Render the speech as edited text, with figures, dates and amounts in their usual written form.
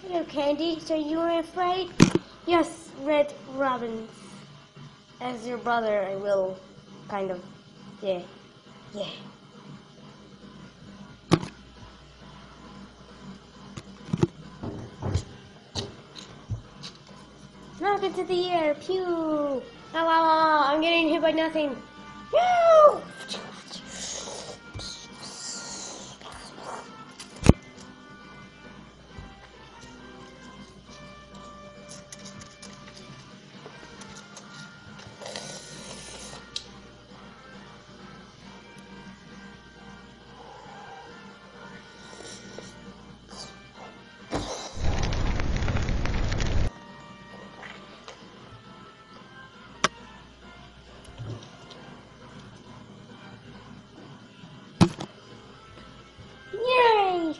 Hello, Candy. So you were afraid? Yes, Red Robin. As your brother, I will kind of. Yeah. Yeah. Knock into the air. Pew. Oh, wow, wow, wow. I'm getting hit by nothing. No! Yay!